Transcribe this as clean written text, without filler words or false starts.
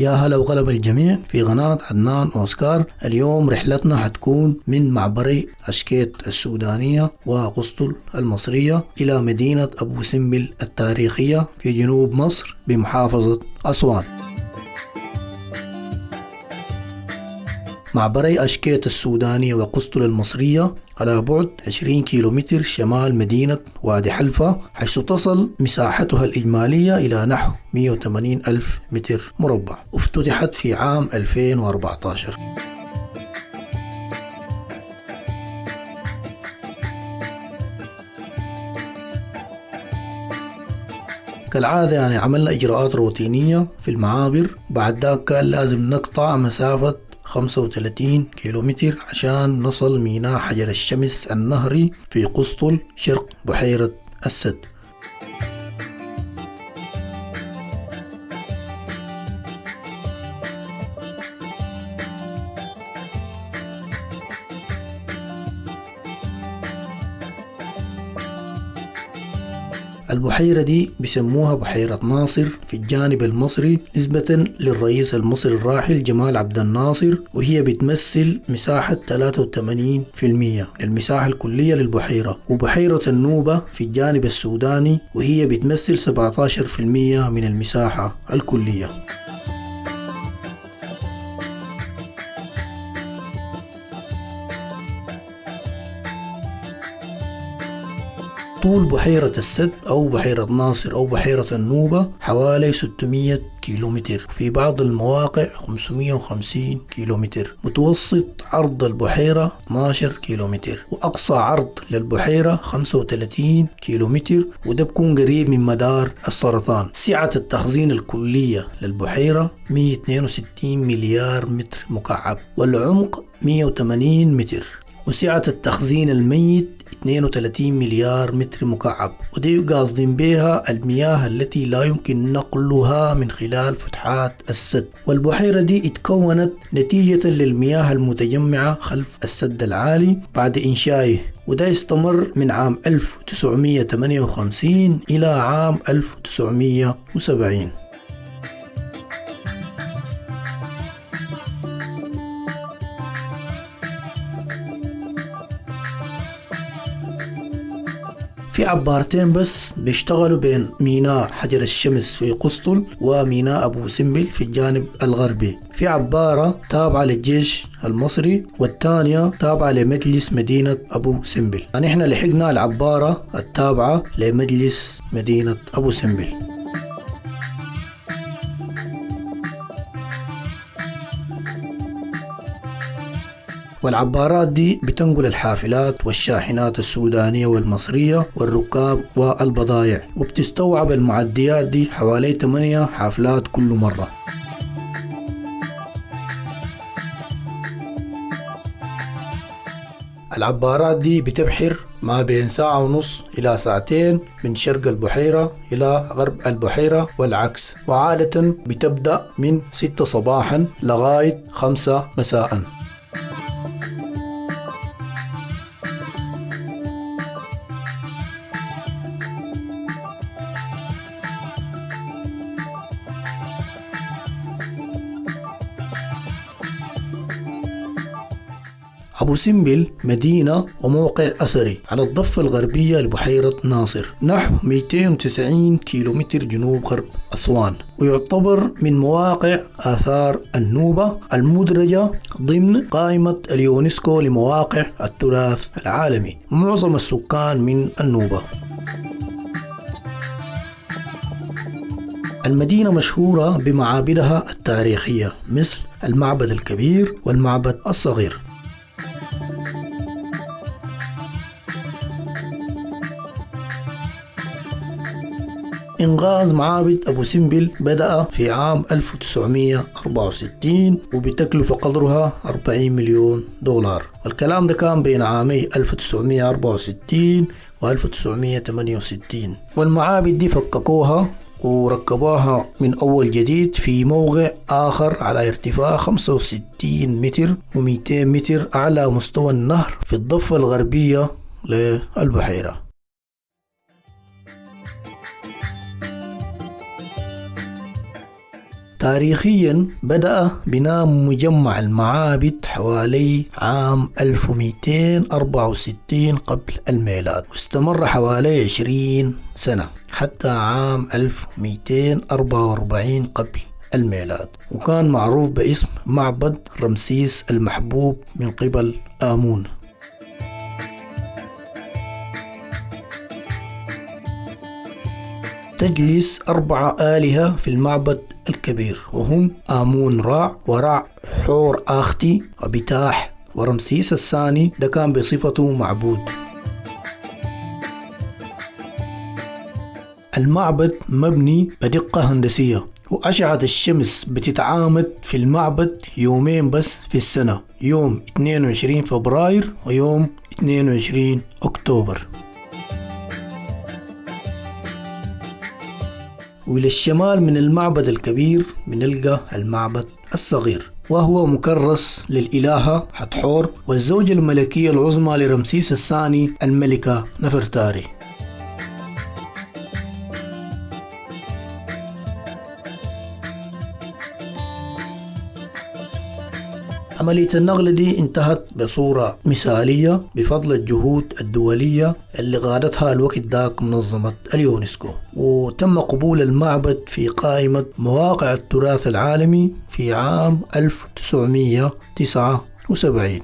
يا هلا وغلب الجميع في قناة عدنان أوسكار. اليوم رحلتنا حتكون من معبري عشكيت السودانية وقسطل المصرية إلى مدينة أبو سمبل التاريخية في جنوب مصر بمحافظة أسوان. معبري أشكيت السودانية وقسطل المصرية على بعد 20 كيلومتر شمال مدينة وادي حلفة، حيث تصل مساحتها الإجمالية إلى نحو 180 ألف متر مربع، وافتتحت في عام 2014. كالعادة عملنا إجراءات روتينية في المعابر. بعد ذلك كان لازم نقطع مسافة 35 كيلومتر عشان نصل ميناء حجر الشمس النهري في قسطل شرق بحيرة السد. البحيرة دي بيسموها بحيرة ناصر في الجانب المصري نسبة للرئيس المصري الراحل جمال عبد الناصر، وهي بتمثل مساحة 83% من المساحة الكلية للبحيرة. وبحيرة النوبة في الجانب السوداني وهي بتمثل 17% من المساحة الكلية. طول بحيرة السد أو بحيرة ناصر أو بحيرة النوبة حوالي 600 كيلومتر، في بعض المواقع 550 كيلومتر. متوسط عرض البحيرة 12 كيلومتر، وأقصى عرض للبحيرة 35 كيلومتر، وده بكون قريب من مدار السرطان. سعة التخزين الكلية للبحيرة 162 مليار متر مكعب، والعمق 180 متر، وسعة التخزين الميت 32 مليار متر مكعب، ودي قاصدين بها المياه التي لا يمكن نقلها من خلال فتحات السد. والبحيرة دي اتكونت نتيجة للمياه المتجمعة خلف السد العالي بعد إنشائه، وده استمر من عام 1958 إلى عام 1970. في عبارتين بس بيشتغلوا بين ميناء حجر الشمس في قسطل وميناء أبو سمبل في الجانب الغربي. في عبارة تابعة للجيش المصري والثانية تابعة لمجلس مدينة أبو سمبل. نحن لحقنا العبارة التابعة لمجلس مدينة أبو سمبل. والعبارات دي بتنقل الحافلات والشاحنات السودانية والمصرية والركاب والبضائع، وبتستوعب المعديات دي حوالي 8 حافلات كل مرة. العبارات دي بتبحر ما بين ساعة ونص إلى ساعتين من شرق البحيرة إلى غرب البحيرة والعكس، وعادة بتبدأ من 6 صباحا لغاية 5 مساء. أبو سمبل مدينة وموقع أثري على الضفة الغربية لبحيرة ناصر، نحو 290 كيلومتر جنوب غرب أسوان، ويعتبر من مواقع آثار النوبة المدرجة ضمن قائمة اليونسكو لمواقع التراث العالمي. معظم السكان من النوبة. المدينة مشهورة بمعابدها التاريخية مثل المعبد الكبير والمعبد الصغير. إنغاز معابد أبو سمبل بدأ في عام 1964 وبتكلفة قدرها 40 مليون دولار، والكلام ده كان بين عامي 1964 و 1968. والمعابد دي فككوها وركبوها من أول جديد في موقع آخر على ارتفاع 65 متر و200 متر أعلى مستوى النهر في الضفة الغربية للبحيرة. تاريخيا بدأ بناء مجمع المعابد حوالي عام 1264 قبل الميلاد، واستمر حوالي 20 سنة حتى عام 1244 قبل الميلاد، وكان معروف باسم معبد رمسيس المحبوب من قبل آمون. تجلس 4 آلهة في المعبد الكبير، وهم آمون رع، ورع حور آختي، وبتاح، ورمسيس الثاني ده كان بصفته معبود. المعبد مبني بدقة هندسية، وأشعة الشمس بتتعامد في المعبد يومين بس في السنة، يوم 22 فبراير ويوم 22 أكتوبر. وللشمال من المعبد الكبير بنلقى المعبد الصغير، وهو مكرس للإلهة حتحور والزوجة الملكية العظمى لرمسيس الثاني الملكة نفرتاري. عملية النقل دي انتهت بصورة مثالية بفضل الجهود الدولية اللي قادتها الوقت داك منظمة اليونسكو، وتم قبول المعبد في قائمة مواقع التراث العالمي في عام 1979.